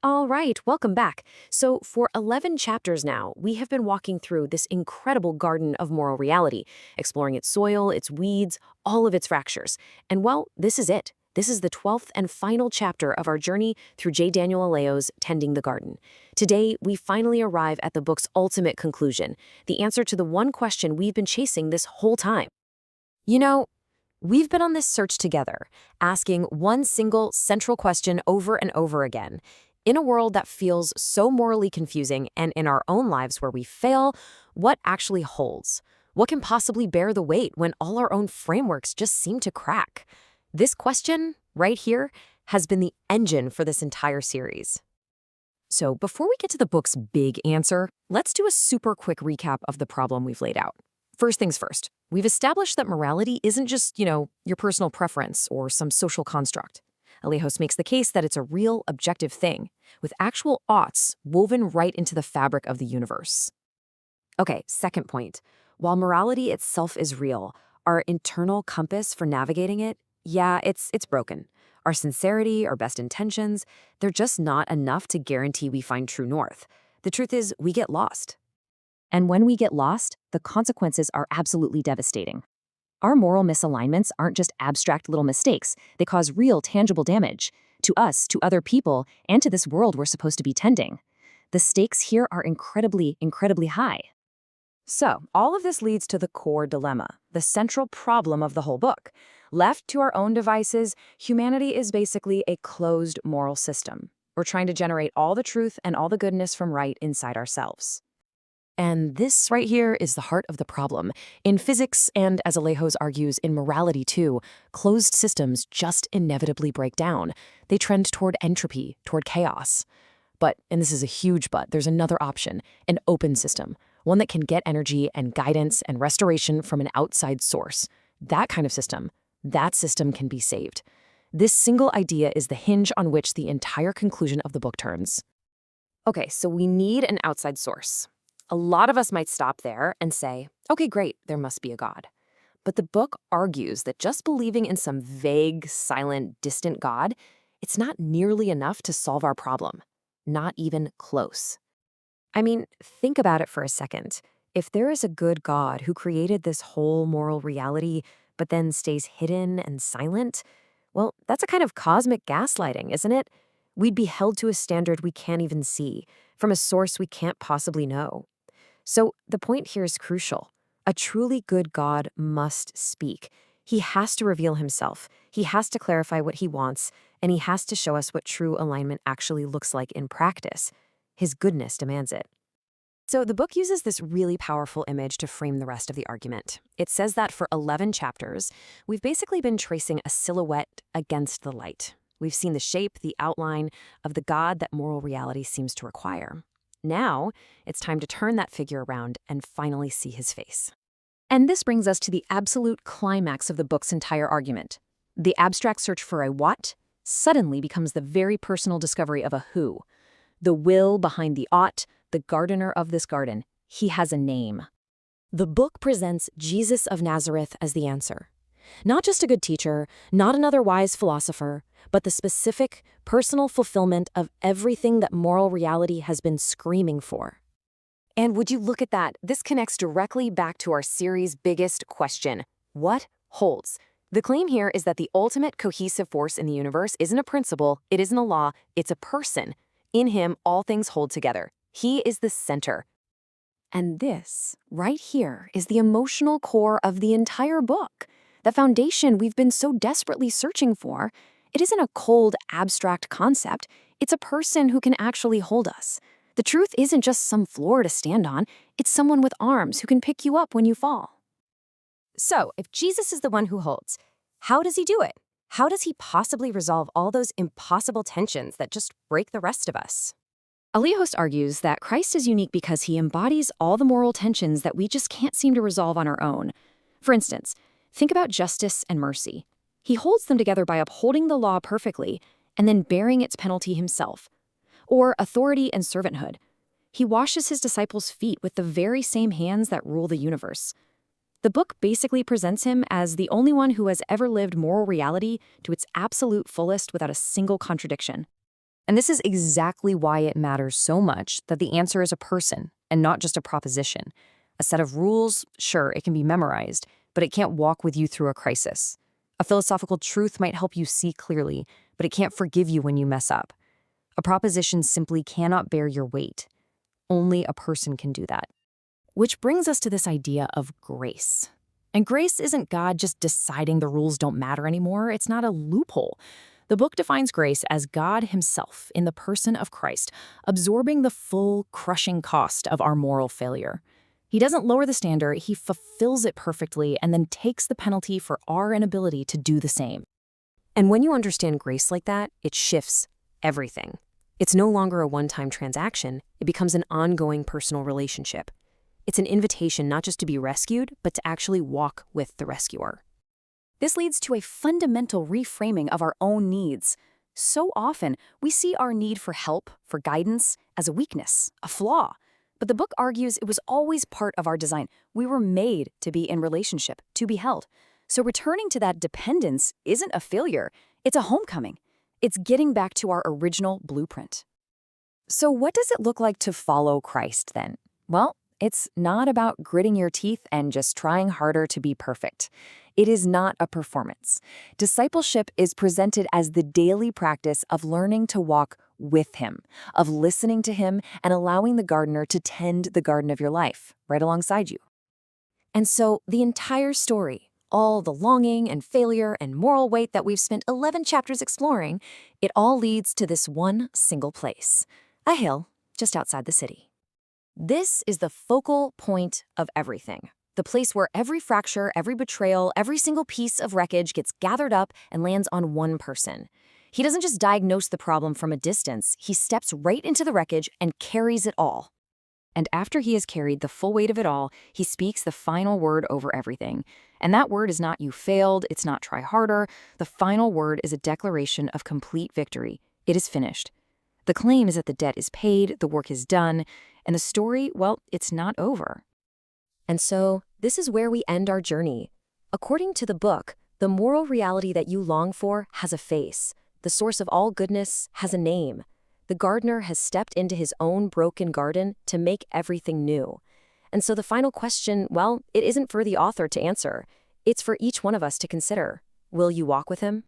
All right, welcome back. So, for 11 chapters now, we have been walking through this incredible garden of moral reality, exploring its soil, its weeds, all of its fractures. And well, this is it. This is the 12th and final chapter of our journey through J. Daniel Aleo's Tending the Garden. Today, we finally arrive at the book's ultimate conclusion, the answer to the one question we've been chasing this whole time. You know, we've been on this search together, asking one single central question over and over again. In a world that feels so morally confusing and in our own lives where we fail, what actually holds? What can possibly bear the weight when all our own frameworks just seem to crack? This question, right here, has been the engine for this entire series. So before we get to the book's big answer, let's do a super quick recap of the problem we've laid out. First things first, we've established that morality isn't just, your personal preference or some social construct. Alejos makes the case that it's a real, objective thing, with actual oughts woven right into the fabric of the universe. Okay, second point. While morality itself is real, our internal compass for navigating it, it's broken. Our sincerity, our best intentions, they're just not enough to guarantee we find true north. The truth is, we get lost. And when we get lost, the consequences are absolutely devastating. Our moral misalignments aren't just abstract little mistakes. They cause real, tangible damage to us, to other people, and to this world we're supposed to be tending. The stakes here are incredibly, incredibly high. So, all of this leads to the core dilemma, the central problem of the whole book. Left to our own devices, humanity is basically a closed moral system. We're trying to generate all the truth and all the goodness from right inside ourselves. And this right here is the heart of the problem. In physics, and as Alejos argues, in morality too, closed systems just inevitably break down. They trend toward entropy, toward chaos. But, and this is a huge but, there's another option, an open system, one that can get energy and guidance and restoration from an outside source. That kind of system, that system can be saved. This single idea is the hinge on which the entire conclusion of the book turns. Okay, so we need an outside source. A lot of us might stop there and say, okay, great, there must be a God. But the book argues that just believing in some vague, silent, distant God, it's not nearly enough to solve our problem. Not even close. I mean, think about it for a second. If there is a good God who created this whole moral reality, but then stays hidden and silent, well, that's a kind of cosmic gaslighting, isn't it? We'd be held to a standard we can't even see, from a source we can't possibly know. So the point here is crucial. A truly good God must speak. He has to reveal himself. He has to clarify what he wants, and he has to show us what true alignment actually looks like in practice. His goodness demands it. So the book uses this really powerful image to frame the rest of the argument. It says that for 11 chapters, we've basically been tracing a silhouette against the light. We've seen the shape, the outline of the God that moral reality seems to require. Now, it's time to turn that figure around and finally see his face. And this brings us to the absolute climax of the book's entire argument. The abstract search for a what suddenly becomes the very personal discovery of a who. The will behind the ought, the gardener of this garden. He has a name. The book presents Jesus of Nazareth as the answer. Not just a good teacher, not another wise philosopher, but the specific, personal fulfillment of everything that moral reality has been screaming for. And would you look at that? This connects directly back to our series' biggest question. What holds? The claim here is that the ultimate cohesive force in the universe isn't a principle, it isn't a law, it's a person. In him, all things hold together. He is the center. And this, right here, is the emotional core of the entire book. The foundation we've been so desperately searching for. It isn't a cold, abstract concept. It's a person who can actually hold us. The truth isn't just some floor to stand on. It's someone with arms who can pick you up when you fall. So, if Jesus is the one who holds, how does he do it? How does he possibly resolve all those impossible tensions that just break the rest of us? Alejos argues that Christ is unique because he embodies all the moral tensions that we just can't seem to resolve on our own. For instance, think about justice and mercy. He holds them together by upholding the law perfectly and then bearing its penalty himself. Or authority and servanthood. He washes his disciples' feet with the very same hands that rule the universe. The book basically presents him as the only one who has ever lived moral reality to its absolute fullest without a single contradiction. And this is exactly why it matters so much that the answer is a person and not just a proposition. A set of rules, sure, it can be memorized, but it can't walk with you through a crisis. A philosophical truth might help you see clearly, but it can't forgive you when you mess up. A proposition simply cannot bear your weight. Only a person can do that. Which brings us to this idea of grace. And grace isn't God just deciding the rules don't matter anymore. It's not a loophole. The book defines grace as God himself in the person of Christ, absorbing the full, crushing cost of our moral failure. He doesn't lower the standard, he fulfills it perfectly and then takes the penalty for our inability to do the same. And when you understand grace like that, it shifts everything. It's no longer a one-time transaction, it becomes an ongoing personal relationship. It's an invitation not just to be rescued, but to actually walk with the rescuer. This leads to a fundamental reframing of our own needs. So often, we see our need for help, for guidance, as a weakness, a flaw. But the book argues it was always part of our design. We were made to be in relationship, to be held. So returning to that dependence isn't a failure, it's a homecoming. It's getting back to our original blueprint. So what does it look like to follow Christ then? Well, it's not about gritting your teeth and just trying harder to be perfect. It is not a performance. Discipleship is presented as the daily practice of learning to walk with him, of listening to him and allowing the gardener to tend the garden of your life right alongside you. And so the entire story, all the longing and failure and moral weight that we've spent 11 chapters exploring, it all leads to this one single place, a hill just outside the city. This is the focal point of everything, the place where every fracture, every betrayal, every single piece of wreckage gets gathered up and lands on one person. He doesn't just diagnose the problem from a distance, he steps right into the wreckage and carries it all. And after he has carried the full weight of it all, he speaks the final word over everything. And that word is not "you failed," it's not "try harder." The final word is a declaration of complete victory. It is finished. The claim is that the debt is paid, the work is done, and the story, well, it's not over. And so, this is where we end our journey. According to the book, the moral reality that you long for has a face. The source of all goodness has a name. The gardener has stepped into his own broken garden to make everything new. And so the final question, well, it isn't for the author to answer. It's for each one of us to consider. Will you walk with him?